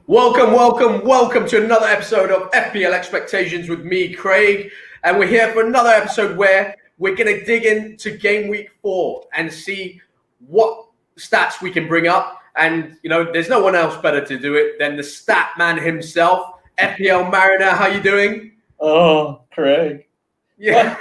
Welcome to another episode of FPL Expectations with me, Craig. And we're here for another episode where we're going to dig into game week 4 and see what stats we can bring up. And, there's no one else better to do it than the stat man himself, FPL Mariner. How you doing? Oh, Craig. Yeah.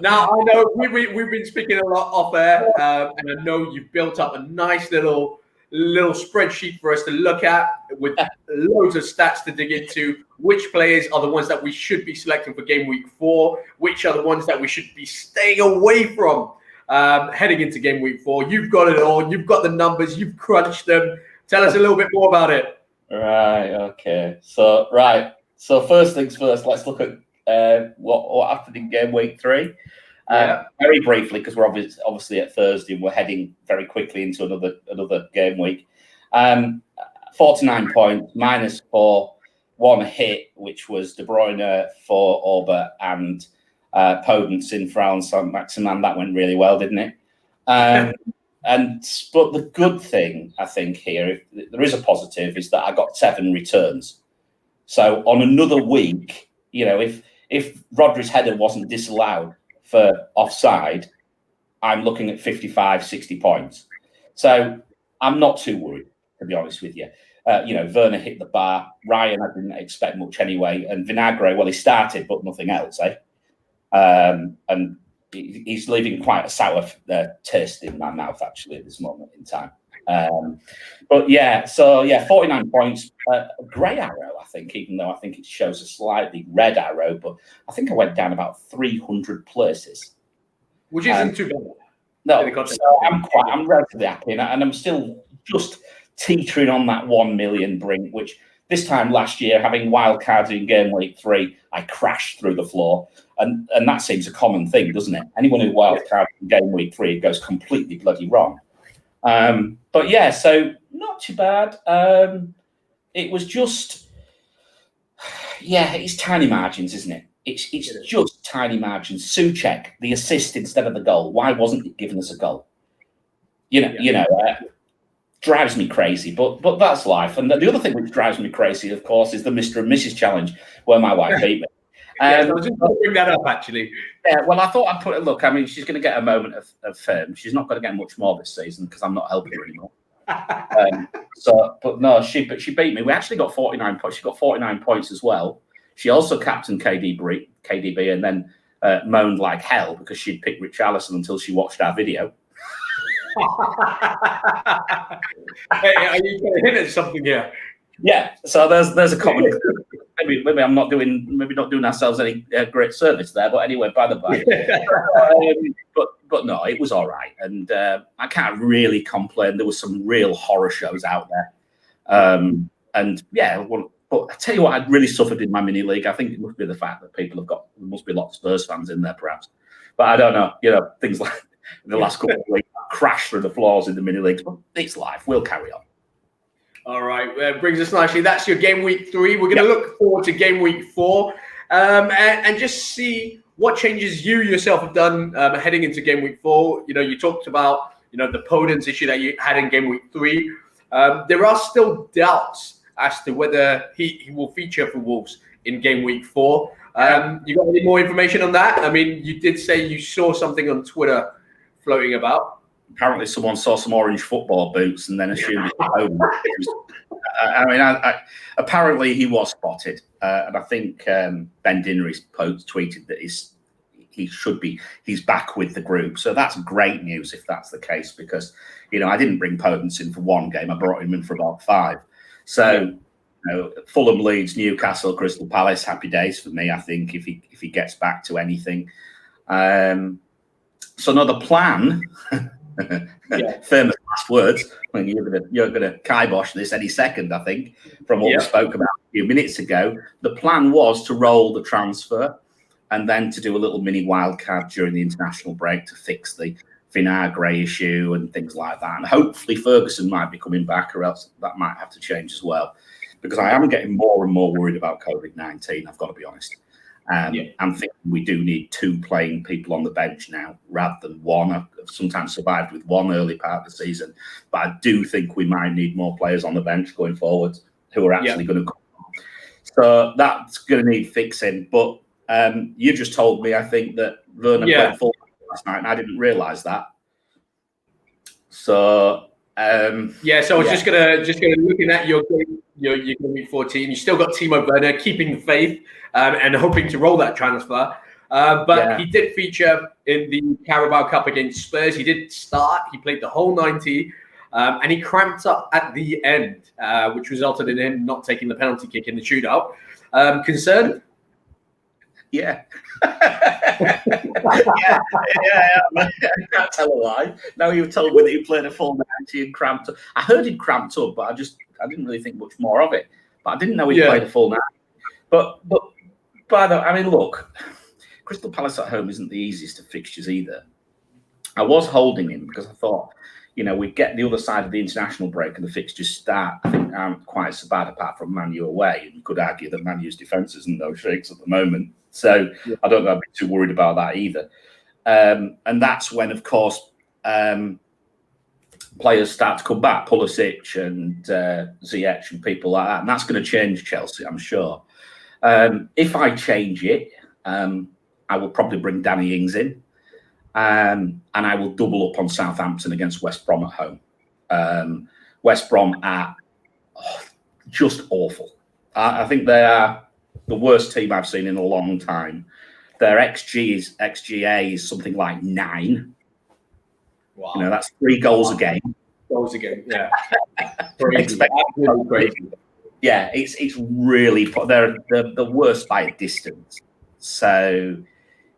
Now, I know we've been speaking a lot off air, and I know you've built up a nice little spreadsheet for us to look at with loads of stats to dig into. Which players are the ones that we should be selecting for game week 4? Which are the ones that we should be staying away from heading into game week 4? You've got it all. You've got the numbers. You've crunched them. Tell us a little bit more about it. Right. Okay. So first things first, let's look at what happened in game week 3. Very briefly, because we're obviously at Thursday and we're heading very quickly into another game week. 49 points, -4, 1 hit, which was De Bruyne for Orbit and Podence for Alan Saint-Maximin. That went really well, didn't it? But the good thing, I think, here, if there is a positive, is that I got 7 returns. So on another week, if Rodri's header wasn't disallowed for offside, I'm looking at 55, 60 points. So I'm not too worried, to be honest with you. Werner hit the bar. Ryan, I didn't expect much anyway. And Vinagre, well, he started, but nothing else, And he's leaving quite a sour taste in my mouth, actually, at this moment in time. 49 points. A grey arrow, I think, even though I think it shows a slightly red arrow, but I think I went down about 300 places. Which isn't too bad. No, so I'm relatively happy, and I'm still just teetering on that 1 million brink, which this time last year, having wildcards in game week 3, I crashed through the floor. And that seems a common thing, doesn't it? Anyone who wildcards in game week 3 goes completely bloody wrong. So not too bad. It was just, it's tiny margins, isn't it? It's just tiny margins. Souček, the assist instead of the goal. Why wasn't it giving us a goal? Drives me crazy, but that's life. And the other thing which drives me crazy, of course, is the Mr. and Mrs. Challenge, where my wife beat me. I was just going to bring that up, actually. Yeah, well, I thought I'd put it. Look, I mean, she's going to get a moment of fame. She's not going to get much more this season because I'm not helping her anymore. She beat me. We actually got 49 points. She got 49 points as well. She also captained KDB, and then moaned like hell because she'd picked Richarlison until she watched our video. Hey, are you going to hit at something here? Yeah. So there's a comment. Maybe I'm not doing ourselves any great service there, but anyway, by the by. But no, it was all right, and I can't really complain. There were some real horror shows out there, but I tell you what, I really suffered in my mini league. I think it must be the fact that there must be a lot of Spurs fans in there, perhaps. But I don't know. Things like the last couple of weeks, I crashed through the floors in the mini leagues. But it's life. We'll carry on. All right, brings us nicely. That's your game week 3. We're going to look forward to game week 4 and just see what changes you yourself have done heading into game week 4. You talked about the Podence issue that you had in game week 3. There are still doubts as to whether he will feature for Wolves in game week 4. You got any more information on that? I mean, you did say you saw something on Twitter floating about. Apparently, someone saw some orange football boots and then assumed it's home. Apparently he was spotted, and I think Ben Dinnery's post tweeted that he's back with the group. So that's great news if that's the case, because I didn't bring Podence in for 1 game; I brought him in for about 5. So Fulham, Leeds, Newcastle, Crystal Palace, happy days for me. I think if he gets back to anything. So another plan. Famous last words. I mean, you're gonna kibosh this any second, I think, from what we spoke about a few minutes ago. The plan was to roll the transfer and then to do a little mini wildcard during the international break to fix the Vinagre issue and things like that. And hopefully Ferguson might be coming back, or else that might have to change as well, because I am getting more and more worried about COVID-19. I've got to be honest. I'm thinking we do need 2 playing people on the bench now rather than 1. I've sometimes survived with 1 early part of the season, but I do think we might need more players on the bench going forward who are actually going to come on. So that's going to need fixing. But you just told me, I think, that Werner played full last night, and I didn't realise that. So so I was just gonna looking at your game week 14. You still got Timo Werner keeping the faith and hoping to roll that transfer. But he did feature in the Carabao Cup against Spurs. He did start. He played the whole 90, and he cramped up at the end, which resulted in him not taking the penalty kick in the shootout. Concerned? Yeah. I can't tell a lie. Now you've told me that he played a full 90 and cramped up. I heard he'd cramped up, but I didn't really think much more of it. But I didn't know he played a full 90. But by the way, I mean, look, Crystal Palace at home isn't the easiest of fixtures either. I was holding him because I thought, we'd get the other side of the international break and the fixtures start. I think aren't quite so bad apart from Man U away. And you could argue that Man U's defence isn't no shakes at the moment. So I don't know I'd be too worried about that either. And that's when, of course, players start to come back, Pulisic and Ziyech and people like that. And that's going to change Chelsea, I'm sure. If I change it, I will probably bring Danny Ings in. And I will double up on Southampton against West Brom at home. West Brom are just awful. I think they are the worst team I've seen in a long time. Their XGA is something like 9. Wow. That's 3 goals a game. Goals a game, yeah. Crazy. Yeah, it's really, they're the worst by a distance. So,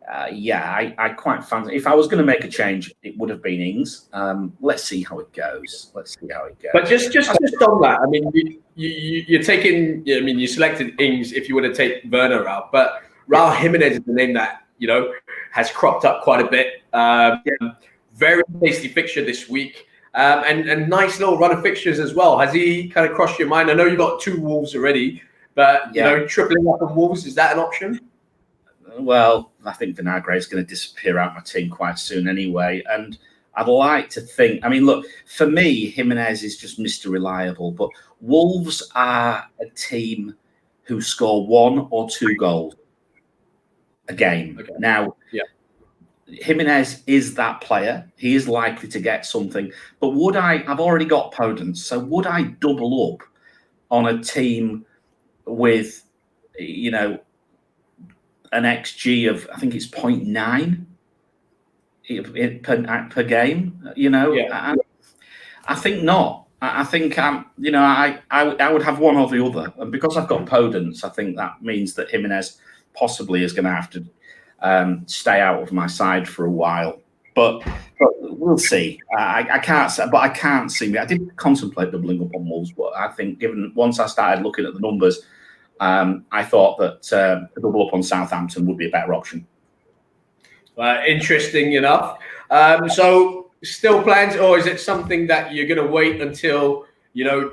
I quite fancy. If I was going to make a change, it would have been Ings. Let's see how it goes. But just on that, I mean, you're taking. You selected Ings if you were to take Werner out, but Raul Jimenez is the name that has cropped up quite a bit. Very tasty fixture this week, and nice little run of fixtures as well. Has he kind of crossed your mind? I know you got 2 Wolves already, but tripling up on Wolves, is that an option? Well, I think Vinagre is going to disappear out my team quite soon anyway. And I'd like to think, look, for me, Jimenez is just Mr. Reliable. But Wolves are a team who score 1 or 2 goals a game. Okay. Now, Jimenez is that player. He is likely to get something. But I've already got Podence, so would I double up on a team with, an XG of, I think it's 0.9 per game, I think not. I think I would have one or the other, and because I've got Podence, I think that means that Jimenez possibly is going to have to stay out of my side for a while. But we'll see. I can't say, but I can't see me. I did contemplate doubling up on Wolves, but I think once I started looking at the numbers, I thought that a double up on Southampton would be a better option. Interesting enough. So still plans, or is it something that you're going to wait until,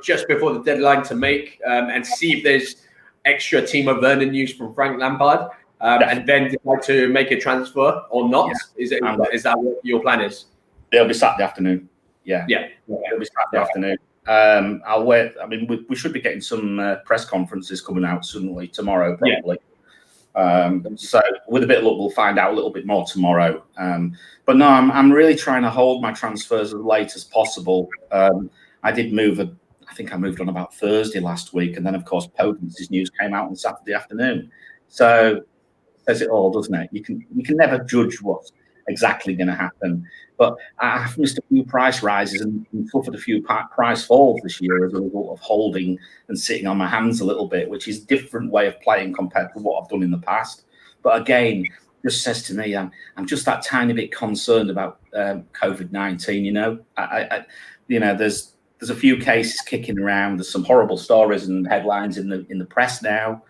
just before the deadline to make and see if there's extra Timo Werner news from Frank Lampard and then decide to make a transfer or not? Yeah. Is that what your plan is? It'll be Saturday afternoon. Yeah. It'll be Saturday afternoon. I'll wait. We should be getting some press conferences coming out suddenly tomorrow, probably. So with a bit of luck, we'll find out a little bit more tomorrow. But no, I'm really trying to hold my transfers as late as possible. I did move. I think I moved on about Thursday last week, and then of course Potence's news came out on Saturday afternoon. So says it all, doesn't it? You can never judge what's exactly going to happen. But I've missed a few price rises and suffered a few price falls this year as a result of holding and sitting on my hands a little bit, which is a different way of playing compared to what I've done in the past. But again, just says to me, I'm just that tiny bit concerned about COVID-19. There's a few cases kicking around. There's some horrible stories and headlines in the press now.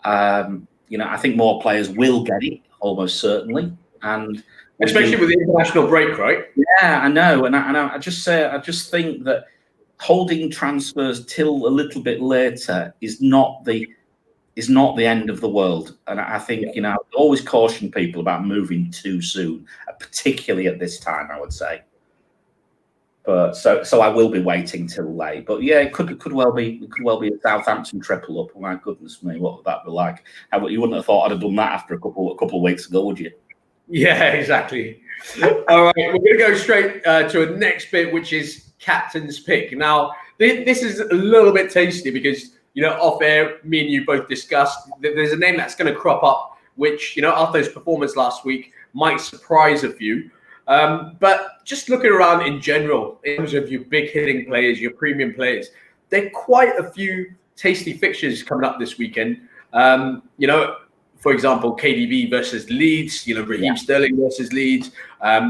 I think more players will get it, almost certainly, and especially with the international break, right? Yeah, I know, and I just think that holding transfers till a little bit later is not the is not the end of the world. And I think, I always caution people about moving too soon, particularly at this time, I would say. But so I will be waiting till late. But yeah, it could well be a Southampton triple up. My goodness me, what would that be like? You wouldn't have thought I'd have done that after a couple of weeks ago, would you? Yeah, exactly. All right, we're going to go straight to a next bit, which is captain's pick. Now, this is a little bit tasty because, off air, me and you both discussed that there's a name that's going to crop up, which, after his performance last week, might surprise a few. But just looking around in general, in terms of your big hitting players, your premium players, there are quite a few tasty fixtures coming up this weekend. For example, KDB versus Leeds, Raheem Sterling versus Leeds.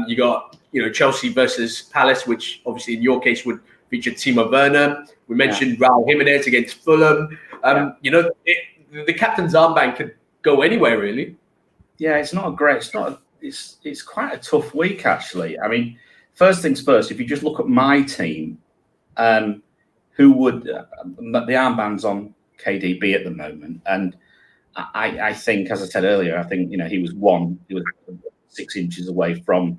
You got, Chelsea versus Palace, which obviously in your case would feature Timo Werner. We mentioned Raul Jimenez against Fulham. The captain's armband could go anywhere, really. Yeah, it's quite a tough week, actually. I mean, first things first, if you just look at my team, who would the armband's on KDB at the moment, and I think, as I said earlier, I think he was 6 inches away from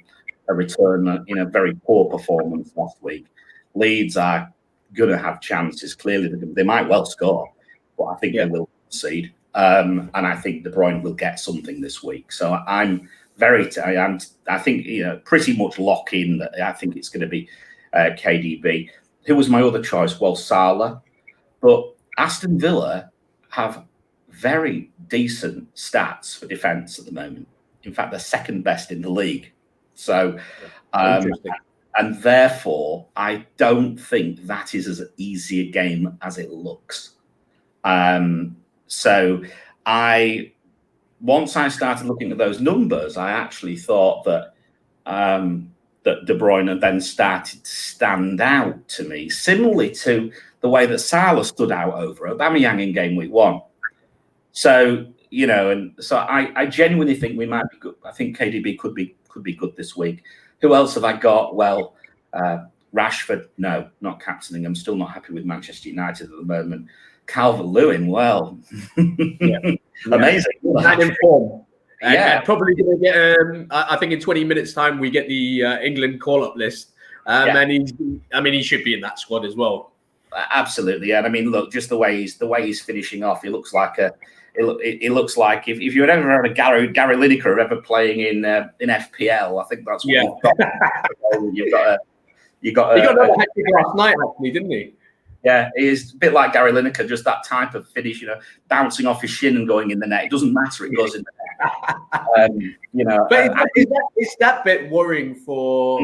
a return in a very poor performance last week. Leeds are going to have chances. Clearly, they might well score, but I think they will concede. And I think De Bruyne will get something this week. So I'm I think pretty much lock in that I think it's going to be KDB. Who was my other choice? Well, Salah, but Aston Villa have very decent stats for defence at the moment. In fact, they're second best in the league. So, and therefore, I don't think that is as easy a game as it looks. So, once I started looking at those numbers, I actually thought that that De Bruyne then started to stand out to me, similarly to the way that Salah stood out over Aubameyang in game week 1. So, I genuinely think we might be good. I think KDB could be good this week. Who else have I got? Well, Rashford, no, not captaining. I'm still not happy with Manchester United at the moment. Calvert-Lewin, well, amazing. And in form. Probably going to get. I think in 20 minutes' time we get the England call-up list, and he should be in that squad as well. Absolutely, and I mean, look, just the way he's finishing off, he looks like it looks like if you've ever heard of Gary Lineker ever playing in FPL, I think that's what you've got. He got another hat trick last night, actually, didn't he? Yeah, he is a bit like Gary Lineker, just that type of finish, bouncing off his shin and going in the net. It doesn't matter; it goes in the net. But is that bit worrying for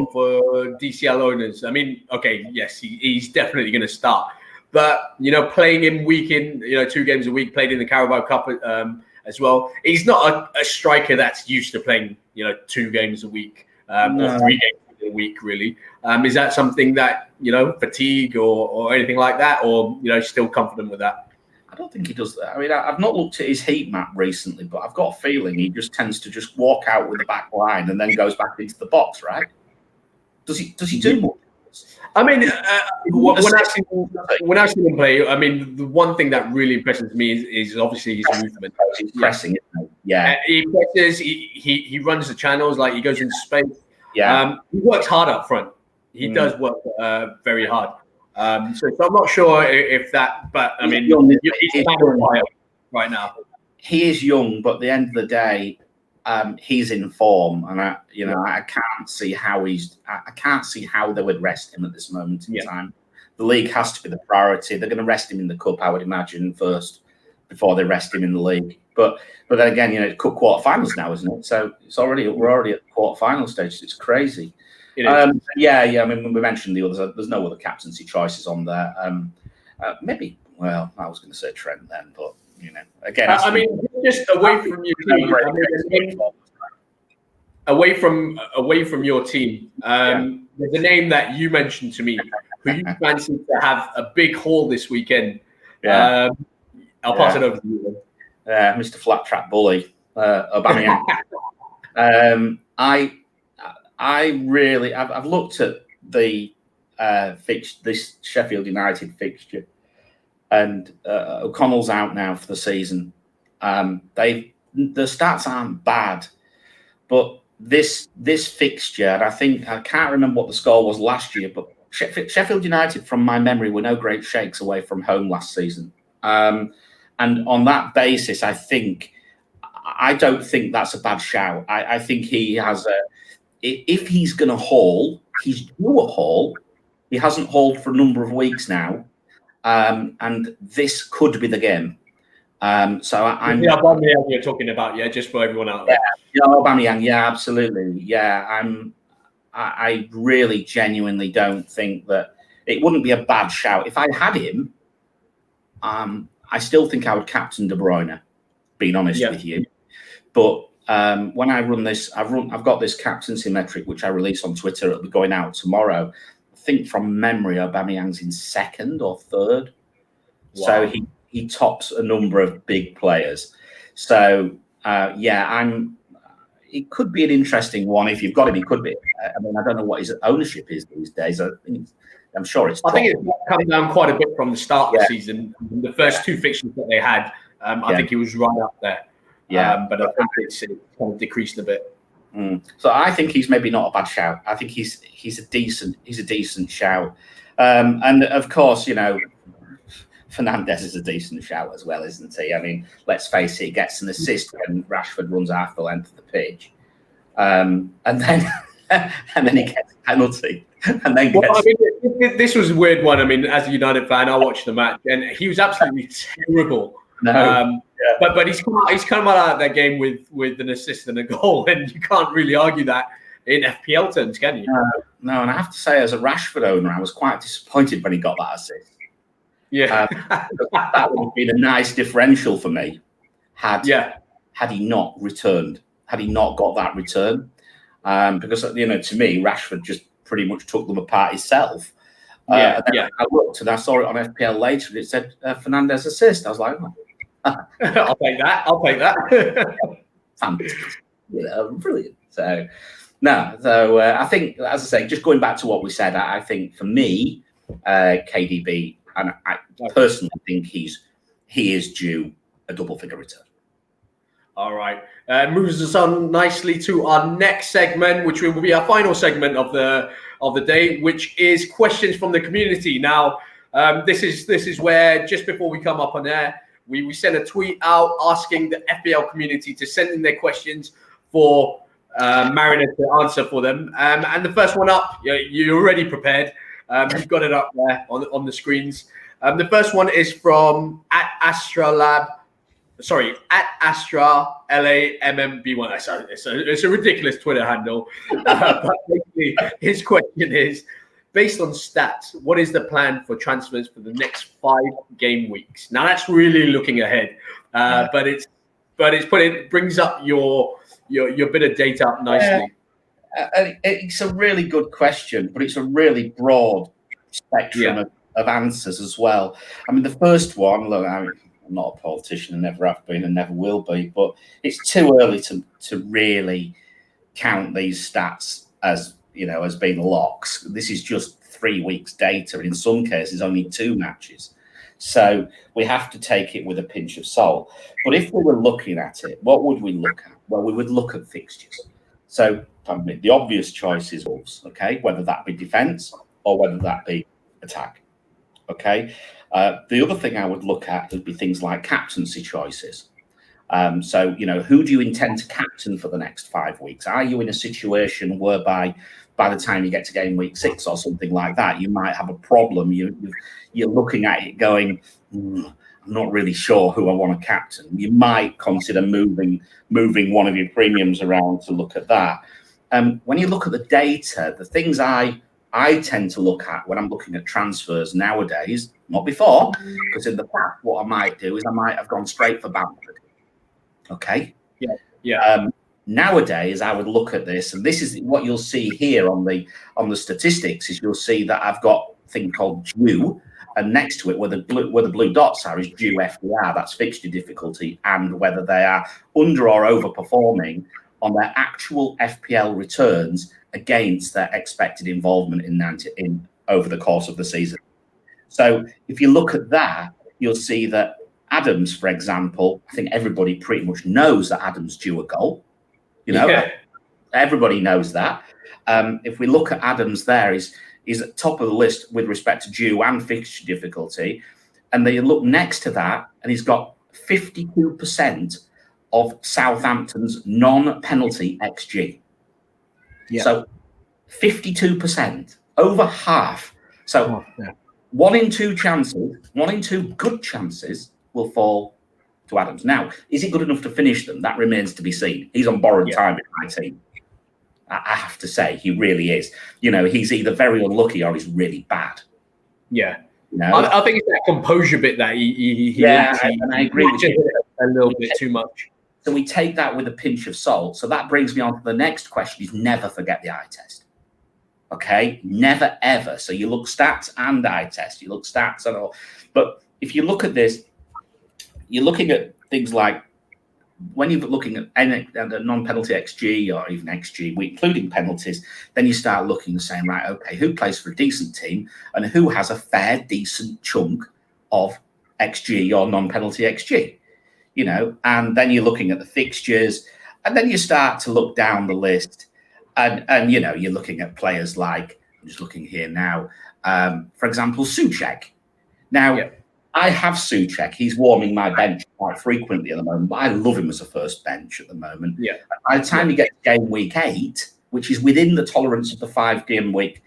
DCL owners? I mean, okay, yes, he's definitely going to start, but playing him week in, 2 games a week, played in the Carabao Cup as well. He's not a striker that's used to playing 2 games a week or 3 games a week, really. Is that something that fatigue or anything like that, or still confident with that? I don't think he does that. I mean, I've not looked at his heat map recently, but I've got a feeling he just tends to just walk out with the back line and then goes back into the box, right? Does he do more? I mean, when I've seen him play, I mean, the one thing that really impresses me is obviously his movement. He's pressing, isn't he? Yeah. He presses. He runs the channels, like he goes into space. Yeah. He works hard up front. He does work very hard. So I'm not sure if that, but I mean, he's right now. He is young, but at the end of the day, he's in form, and I can't see how they would rest him at this moment in time. The league has to be the priority. They're going to rest him in the cup, I would imagine, first before they rest him in the league. But then again, it's cup quarterfinals now, isn't it? So we're already at the quarterfinal stage. It's crazy. I mean, we mentioned the others. There's no other captaincy choices on there. Maybe. Well, I was going to say Trent then, but again. I mean, just away from your team. Away from your team. There's a name that you mentioned to me, who you fancy to have a big haul this weekend. I'll pass it over to you. Mr. Flat Track Bully, Aubameyang. I've looked at the this Sheffield United fixture, and O'Connell's out now for the season. The stats aren't bad, but this fixture, and I can't remember what the score was last year, but Sheffield United, from my memory, were no great shakes away from home last season. And on that basis, I don't think that's a bad shout. I think he has if he's going to haul, he's due a haul. He hasn't hauled for a number of weeks now, and this could be the game. So I'm. Yeah, Aubameyang you're talking about, just for everyone out there. Yeah, Aubameyang, absolutely, I really genuinely don't think that it wouldn't be a bad shout if I had him. I still think I would captain De Bruyne, being honest with you. But when I run this, I've got this captaincy metric which I release on Twitter. It'll be going out tomorrow. I think from memory, Aubameyang's in second or third, so he tops a number of big players. So it could be an interesting one if you've got him. It could be. I mean, I don't know what his ownership is these days. I'm sure it's. I think it's come down quite a bit from the start of the season. The first two fixtures that they had, I think he was right up there. But I think it's kind of decreased a bit. So I think he's maybe not a bad shout. I think he's a decent shout. And of course, Fernandes is a decent shout as well, isn't he? I mean, let's face it, he gets an assist when Rashford runs half the length of the pitch, and then he gets a penalty, and then this was a weird one. I mean, as a United fan, I watched the match, and he was absolutely terrible. But he's come out of that game with an assist and a goal, and you can't really argue that in FPL terms, can you? No, and I have to say, as a Rashford owner, I was quite disappointed when he got that assist. That would have been a nice differential for me had he not returned, had he not got that return, because to me Rashford just pretty much took them apart himself. I looked and I saw it on FPL later and it said Fernandes assist. I was like, I'll take that. Fantastic, brilliant. I think, as I say, just going back to what we said, I think for me, KDB. And I personally think he is due a double-figure return. All right. Moves us on nicely to our next segment, which will be our final segment of the day, which is questions from the community. Now, this is where just before we come up on air, we sent a tweet out asking the FPL community to send in their questions for Mariner to answer for them. And the first one up, you're already prepared. You've got it up there on the screens. The first one is from @Astra LAMMB1. It's a ridiculous Twitter handle. But basically, his question is, based on stats, what is the plan for transfers for the next 5 game weeks? Now that's really looking ahead, but it brings up your bit of data up nicely. It's a really good question, but it's a really broad spectrum of answers as well. I mean, the first one, look, I'm not a politician and never have been and never will be, but it's too early to really count these stats as being locks. This is just 3 weeks data, and in some cases only 2 matches. So we have to take it with a pinch of salt. But if we were looking at it, what would we look at? Well, we would look at fixtures. So the obvious choice is Wolves, okay, whether that be defence or whether that be attack, okay. The other thing I would look at would be things like captaincy choices. So, who do you intend to captain for the next 5 weeks? Are you in a situation whereby by the time you get to game week 6 or something like that, you might have a problem? You're looking at it going, I'm not really sure who I want to captain. You might consider moving one of your premiums around to look at that. When you look at the data, the things I tend to look at when I'm looking at transfers nowadays, not before, because in the past, what I might do is I might have gone straight for Bamford. Okay. Nowadays, I would look at this, and this is what you'll see here on the statistics. Is you'll see that I've got a thing called due, and next to it, where the blue dots are, is due FDR. That's fixture difficulty, and whether they are under or overperforming on their actual FPL returns against their expected involvement in over the course of the season. So if you look at that, you'll see that Adams, for example, I think everybody pretty much knows that Adams due a goal. Everybody knows that. If we look at Adams there, he's at top of the list with respect to due and fixture difficulty. And then you look next to that, and he's got 52% of Southampton's non-penalty XG. Yeah. So 52%, over half. So 1 in 2 chances, 1 in 2 good chances will fall to Adams. Now, is he good enough to finish them? That remains to be seen. He's on borrowed time in my team. I have to say, he really is. He's either very unlucky or he's really bad. Yeah. I think it's that composure bit that I agree with you. A little bit too much. So we take that with a pinch of salt. So that brings me on to the next question: is never forget the eye test. Okay, never ever. So you look stats and eye test. You look stats and all. But if you look at this, you're looking at things like when you're looking at a non-penalty XG or even XG, including penalties, then you start looking and saying, right, okay, who plays for a decent team and who has a fair, decent chunk of XG or non-penalty XG, and then you're looking at the fixtures, and then you start to look down the list, and you're looking at players like, I'm just looking here now, for example, Souček. Now, I have Souček. He's warming my bench quite frequently at the moment, but I love him as a first bench at the moment. Yeah. By the time you get to game week 8, which is within the tolerance of the 5-game week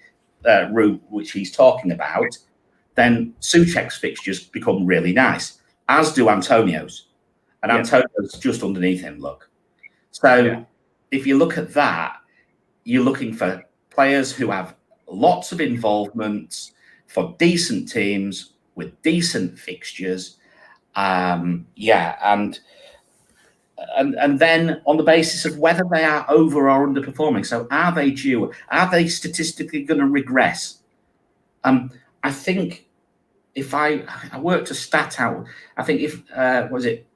route which he's talking about, then Souček's fixtures become really nice, as do Antonio's. And Antonio's just underneath him, look. So if you look at that, you're looking for players who have lots of involvement for decent teams, with decent fixtures, and then on the basis of whether they are over or underperforming. So are they due? Are they statistically going to regress? I think if I worked a stat out, I think if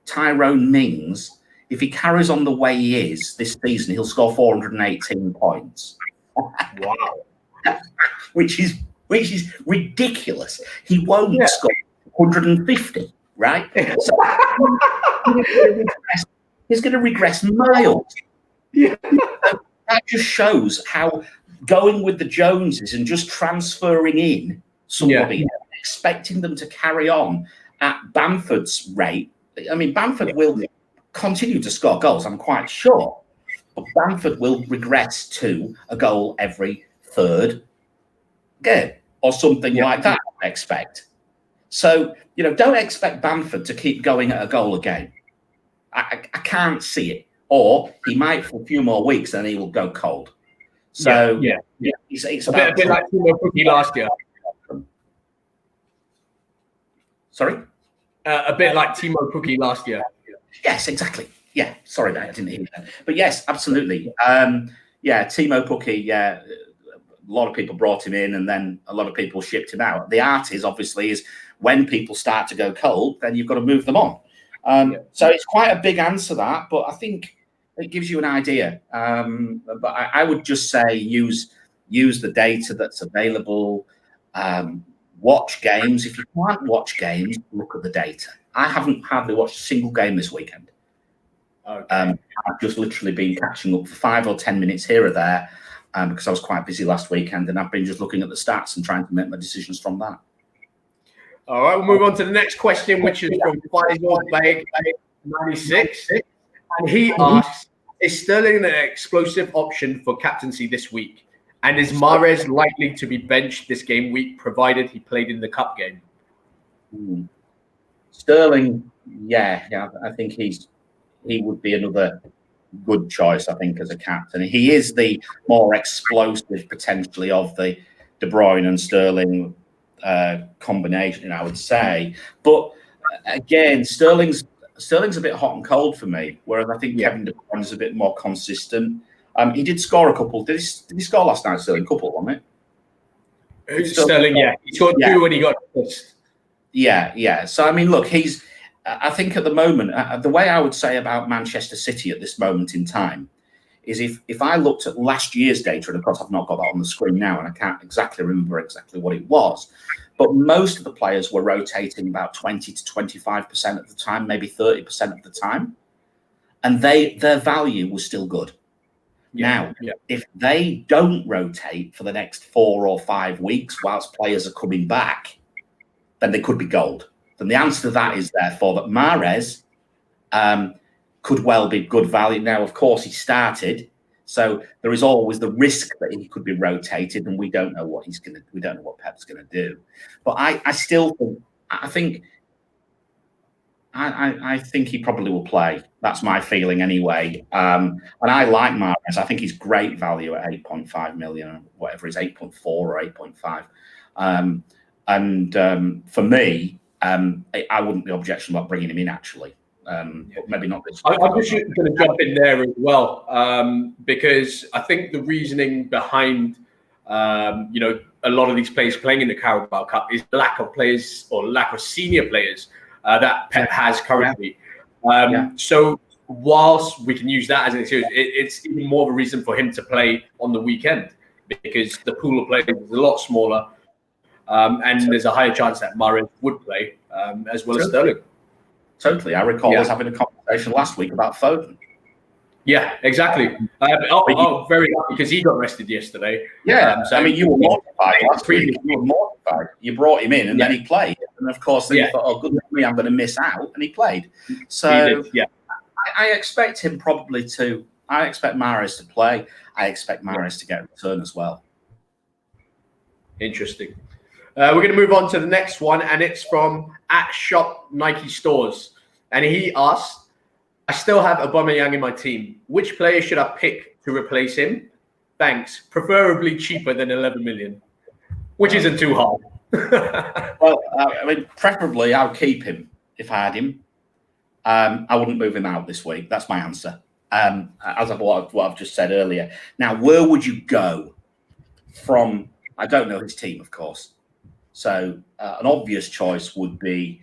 Tyrone Mings, if he carries on the way he is this season, he'll score 418 points. Wow, which is ridiculous. He won't score 150, right? So he's going to regress miles. Yeah. That just shows how going with the Joneses and just transferring in somebody, expecting them to carry on at Bamford's rate. I mean, Bamford will continue to score goals, I'm quite sure, but Bamford will regress to a goal every third game or something like that, I expect. So, don't expect Bamford to keep going at a goal a game. I can't see it. Or he might for a few more weeks, then he will go cold. So, it's a bit like Timo Pukki last year. Sorry? A bit like Timo Pukki last year. Yes, exactly. Yeah, sorry, mate, I didn't hear that. But yes, absolutely. Timo Pukki, a lot of people brought him in and then a lot of people shipped him out. The art is when people start to go cold, then you've got to move them on. So it's quite a big answer, that, but I think it gives you an idea. But I would just say use the data that's available. Watch games. If you can't watch games, look at the data. I haven't hardly watched a single game this weekend. Okay. I've just literally been catching up for 5 or 10 minutes here or there because I was quite busy last weekend, and I've been just looking at the stats and trying to make my decisions from that. All right, we'll move on to the next question, which is from Faisal Beg 96. And he asks, is Sterling an explosive option for captaincy this week? And is Mahrez likely to be benched this game week, provided he played in the cup game? Sterling, I think he would be another good choice, I think, as a captain. He is the more explosive, potentially, of the De Bruyne and Sterling combination, I would say. But again, Sterling's a bit hot and cold for me, whereas I think Kevin De Bruyne is a bit more consistent. He did score a couple. Did he score last night, Sterling? Couple, wasn't it? Sterling, he scored 2 when he got first. Yeah. So, I mean, look, I think at the moment, the way I would say about Manchester City at this moment in time is if I looked at last year's data, and of course I've not got that on the screen now, and I can't exactly remember what it was, but most of the players were rotating about 20 to 25% of the time, maybe 30% of the time, and their value was still good. Now, if they don't rotate for the next 4 or 5 weeks whilst players are coming back, then they could be gold. And the answer to that is therefore that Mahrez could well be good value. Now, of course, he started, so there is always the risk that he could be rotated, and we don't know what we don't know what Pep's gonna do. But I think he probably will play. That's my feeling anyway. And I like Mahrez. I think he's great value at 8.5 million, whatever it is, 8.4 or 8.5. For me, I wouldn't be objectionable about bringing him in, actually. But maybe not this. I'm just going to jump in there as well, because I think the reasoning behind a lot of these players playing in the Carabao Cup is lack of players or lack of senior players that Pep has currently. So whilst we can use that as an excuse, it's even more of a reason for him to play on the weekend, because the pool of players is a lot smaller, and there's a higher chance that Mahrez would play as well as Sterling. Totally. I recall us having a conversation last week about Foden. Yeah, exactly. Very lucky because he got rested yesterday. Yeah, so, I mean, you were mortified last week. You were mortified. You brought him in, and then he played. And of course, then you thought, "Oh, goodness me, I'm going to miss out," and he played. So, I expect him probably to. I expect Mahrez to play. I expect Mahrez to get a return as well. Interesting. We're going to move on to the next one, and it's from @Shop Nike Stores, and he asks, "I still have Aubameyang in my team. Which player should I pick to replace him? Thanks. Preferably cheaper than 11 million, which isn't too hard." Well, I mean, preferably I'll keep him if I had him. I wouldn't move him out this week. That's my answer. As of what I've just said earlier. Now, where would you go from? I don't know his team, of course. So an obvious choice would be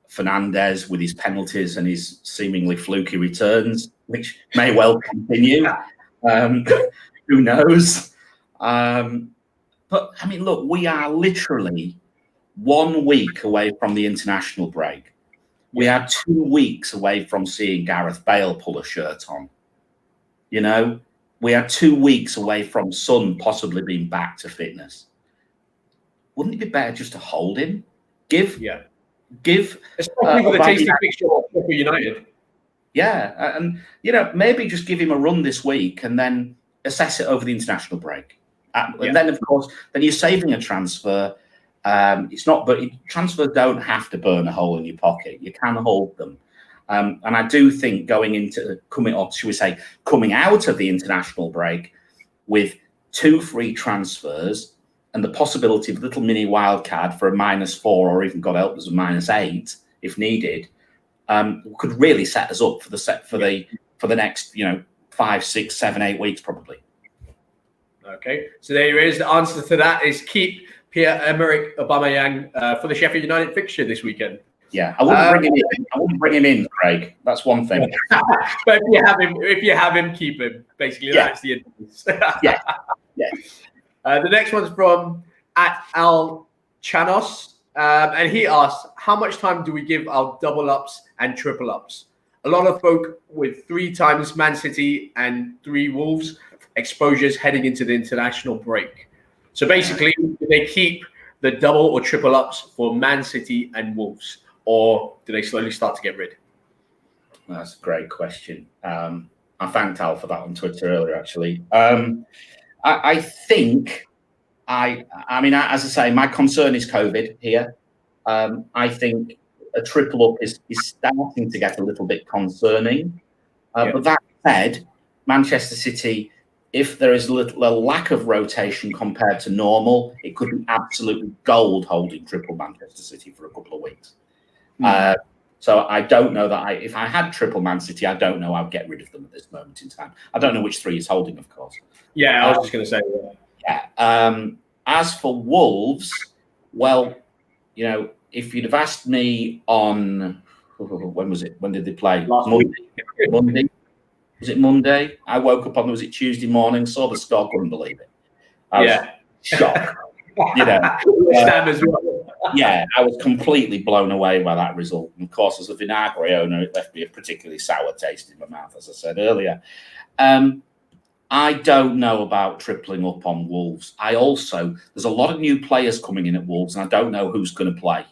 Fernandes with his penalties and his seemingly fluky returns, which may well continue. Who knows? But, I mean, look, we are literally 1 week away from the international break. We are 2 weeks away from seeing Gareth Bale pull a shirt on. You know, we are 2 weeks away from Son possibly being back to fitness. Wouldn't it be better just to hold him? Give. Especially with a tasty fixture of Sheffield United. Yeah, and maybe just give him a run this week and then assess it over the international break. And then, of course, then you're saving a transfer. It's not, but transfers don't have to burn a hole in your pocket. You can hold them. And I do think coming out of the international break with 2 free transfers and the possibility of a little mini wildcard for a -4 or even, God help us, a -8 if needed, could really set us up for the next 5, 6, 7, 8 weeks probably. Okay, so there is the answer to that is keep Pierre-Emerick Aubameyang for the Sheffield United fixture this weekend. Yeah, I wouldn't bring him in, Craig. That's one thing. But if you have him, keep him. Basically, that's the advice. The next one's from @Al Chanos, and he asks, "How much time do we give our double ups and triple ups? A lot of folk with 3 times Man City and 3 Wolves exposures heading into the international break. So basically, do they keep the double or triple ups for Man City and Wolves, or do they slowly start to get rid?" That's a great question. I thanked Al for that on Twitter earlier, actually. I think, I mean, as I say, my concern is COVID here. I think a triple up is starting to get a little bit concerning. But that said, Manchester City, if there is a lack of rotation compared to normal, it could be absolutely gold holding triple Manchester City for a couple of weeks. So I don't know that if I had triple Man City, I don't know I'd get rid of them at this moment in time. I don't know which 3 he's holding, of course. Yeah, I was just going to say that. Yeah. As for Wolves, well, if you'd have asked me on when was it? When did they play? Monday. Was it Monday? I woke up on, was it Tuesday morning, saw the score, couldn't believe it. I was shocked. You know, West Ham as well. Yeah, I was completely blown away by that result. And of course, as a Vinagre owner, it left me a particularly sour taste in my mouth, as I said earlier. I don't know about tripling up on Wolves. There's a lot of new players coming in at Wolves, and I don't know who's going to play.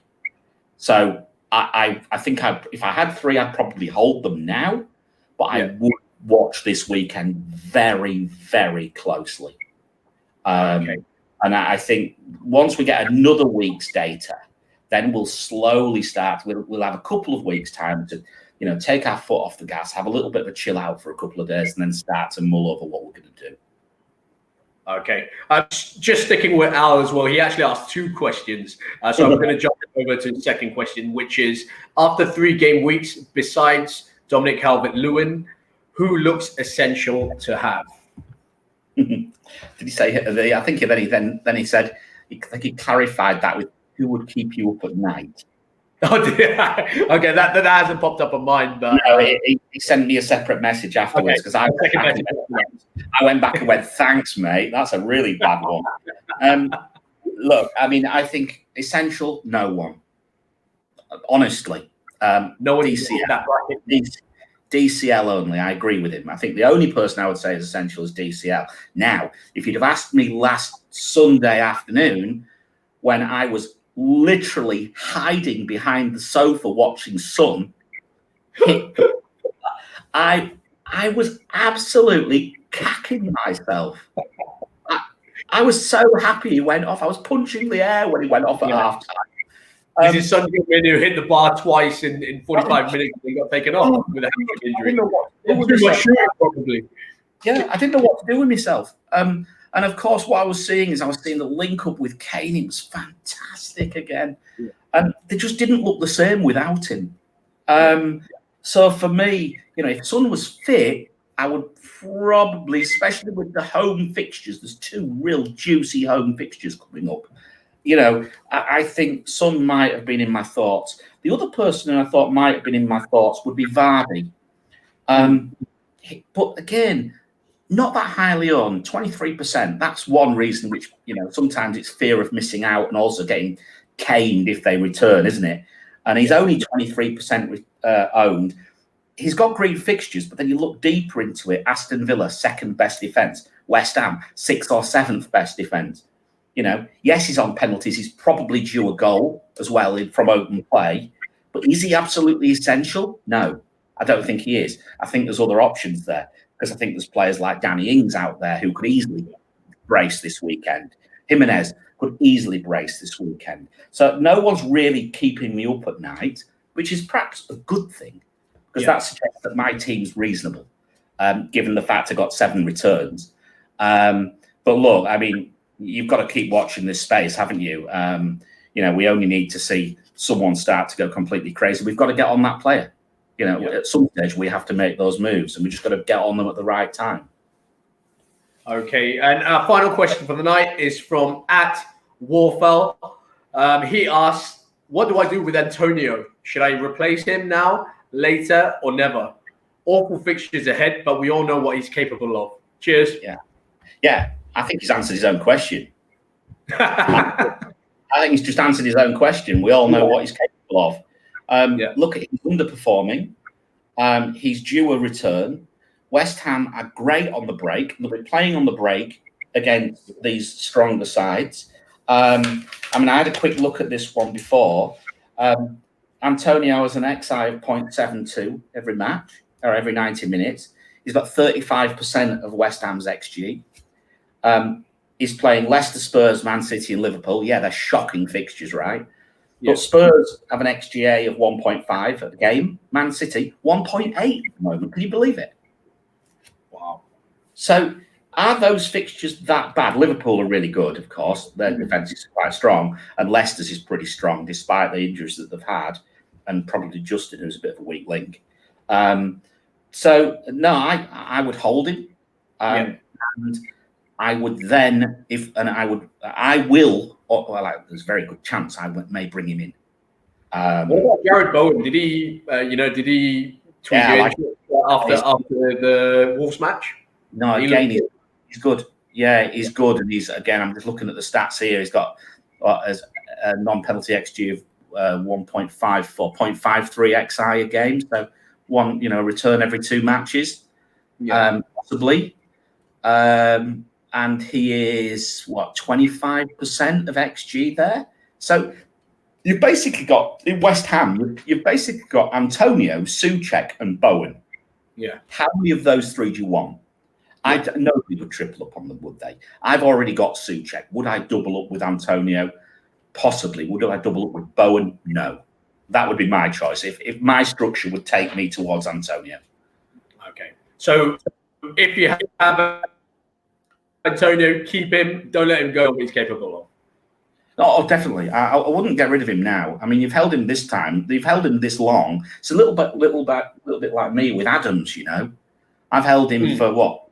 So I think if I had 3, I'd probably hold them now, but I would watch this weekend very, very closely. Okay. And I think once we get another week's data, then we'll slowly start. We'll have a couple of weeks' time to, take our foot off the gas, have a little bit of a chill out for a couple of days, and then start to mull over what we're going to do. Okay. Just sticking with Al as well, he actually asked 2 questions. So I'm going to jump over to the second question, which is, after 3 game weeks, besides Dominic Calvert-Lewin, who looks essential to have? Did he say? I think then he said, I think he clarified that with who would keep you up at night. Oh, okay, that hasn't popped up on mine, but no, he sent me a separate message afterwards because I went back and went, "Thanks, mate. That's a really bad one." Look, I mean, I think essential, no one. Honestly, no one. DCL only. I agree with him. I think the only person I would say is essential is DCL. Now, if you'd have asked me last Sunday afternoon, when I was literally hiding behind the sofa watching Son, I was absolutely cacking myself. I was so happy he went off. I was punching the air when he went off at half time. His son who hit the bar twice in 45 minutes and he got taken off with a injury. Probably. Yeah, I didn't know what to do with myself. And of course, what I was seeing the link up with Kane. It was fantastic again. Yeah. And they just didn't look the same without him. So for me, if Son was fit, I would probably, especially with the home fixtures, there's 2 real juicy home fixtures coming up. I think Son might have been in my thoughts. The other person who I thought might have been in my thoughts would be Vardy. But again, not that highly on, 23%. That's one reason which, sometimes it's fear of missing out and also getting caned if they return, isn't it? And he's only 23% owned. He's got great fixtures, but then you look deeper into it. Aston Villa, 2nd best defence. West Ham, 6th or 7th best defence. Yes, he's on penalties. He's probably due a goal as well from open play. But is he absolutely essential? No, I don't think he is. I think there's other options there because I think there's players like Danny Ings out there who could easily brace this weekend. Jimenez could easily brace this weekend. So no one's really keeping me up at night, which is perhaps a good thing because that suggests that my team's reasonable, given the fact I got 7 returns. But look, I mean, you've got to keep watching this space, haven't you? We only need to see someone start to go completely crazy. We've got to get on that player. At some stage we have to make those moves, and we just got to get on them at the right time. Okay, and our final question for the night is from @Warfell. He asks, "What do I do with Antonio? Should I replace him now, later, or never? Awful fixtures ahead, but we all know what he's capable of. Cheers." Yeah. I think he's answered his own question. I think he's just answered his own question. We all know what he's capable of. Look, he's underperforming. He's due a return. West Ham are great on the break. They'll be playing on the break against these stronger sides. I had a quick look at this one before. Antonio has an XI of 0.72 every match, or every 90 minutes. He's got 35% of West Ham's XG. He's playing Leicester, Spurs, Man City and Liverpool. Yeah, they're shocking fixtures, right? But Spurs have an XGA of 1.5 at the game. Man City, 1.8 at the moment. Can you believe it? Wow. So are those fixtures that bad? Liverpool are really good, of course. Their defence is quite strong. And Leicester's is pretty strong, despite the injuries that they've had. And probably Justin, who's a bit of a weak link. So, no, I would hold him. And I would then, there's a very good chance I may bring him in. What about Jared Bowen? Did he tweet after the Wolves match? No, again, he's good. Yeah, he's good, and he's again. I'm just looking at the stats here. He's got as a non-penalty XG of 1.54, 0.53 XI a game. So one, return every 2 matches, possibly. And he is 25% of XG there. So you've basically got in West Ham. You've basically got Antonio, Souček, and Bowen. Yeah. How many of those 3 do you want? I know they would triple up on them, would they? I've already got Souček. Would I double up with Antonio? Possibly. Would I double up with Bowen? No. That would be my choice. If my structure would take me towards Antonio. Okay. So if you have Antonio, keep him. Don't let him go. What he's capable of. Oh, definitely. I wouldn't get rid of him now. I mean, you've held him this time. You've held him this long. It's a little bit like me with Adams. I've held him for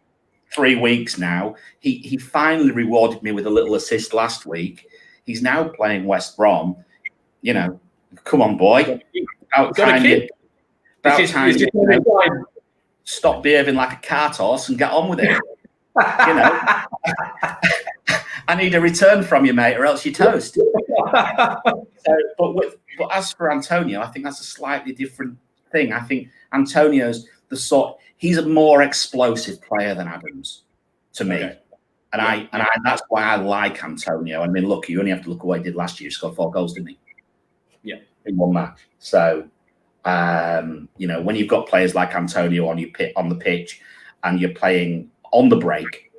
3 weeks now. He finally rewarded me with a little assist last week. He's now playing West Brom. Come on, boy. About time stop behaving like a cart horse and get on with it. I need a return from you, mate, or else you're toast. But as for Antonio, I think that's a slightly different thing. I think Antonio's he's a more explosive player than Adams to me. Okay. And that's why I like Antonio. I mean, look, you only have to look at what he did last year. He scored 4 goals, didn't he? Yeah. In 1 match. So, when you've got players like Antonio on the pitch and you're playing on the break,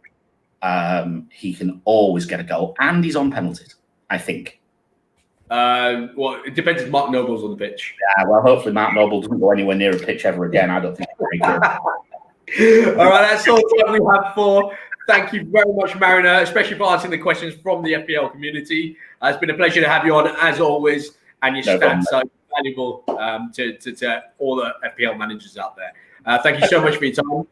he can always get a goal, and he's on penalties, I think. It depends if Mark Noble's on the pitch. Yeah, well, hopefully Mark Noble doesn't go anywhere near a pitch ever again. I don't think it's very good. All right, that's all the time we have for. Thank you very much, Mariner, especially for answering the questions from the FPL community. It's been a pleasure to have you on, as always, and your stats are valuable to all the FPL managers out there. Thank you so much for your time.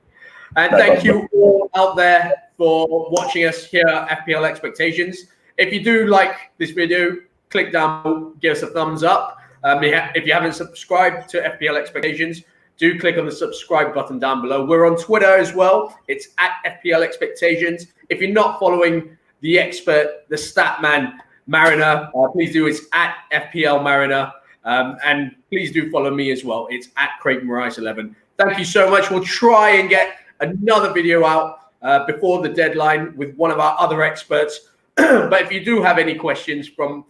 And thank you all out there for watching us here at FPL Expectations. If you do like this video, click down, give us a thumbs up. If you haven't subscribed to FPL Expectations, do click on the subscribe button down below. We're on Twitter as well. It's at FPL Expectations. If you're not following the expert, the stat man, Mariner, please do. It's at FPL Mariner. And please do follow me as well. It's at Craig Moraes 11. Thank you so much. We'll try and get another video out before the deadline with one of our other experts. But if you do have any questions for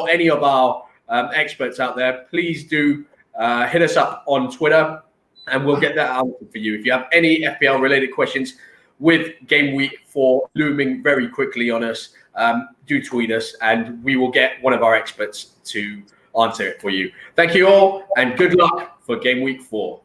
any of our experts out there, please do hit us up on Twitter and we'll get that answered for you. If you have any FPL related questions with Game Week 4 looming very quickly on us, do tweet us and we will get one of our experts to answer it for you. Thank you all and good luck for Game Week 4.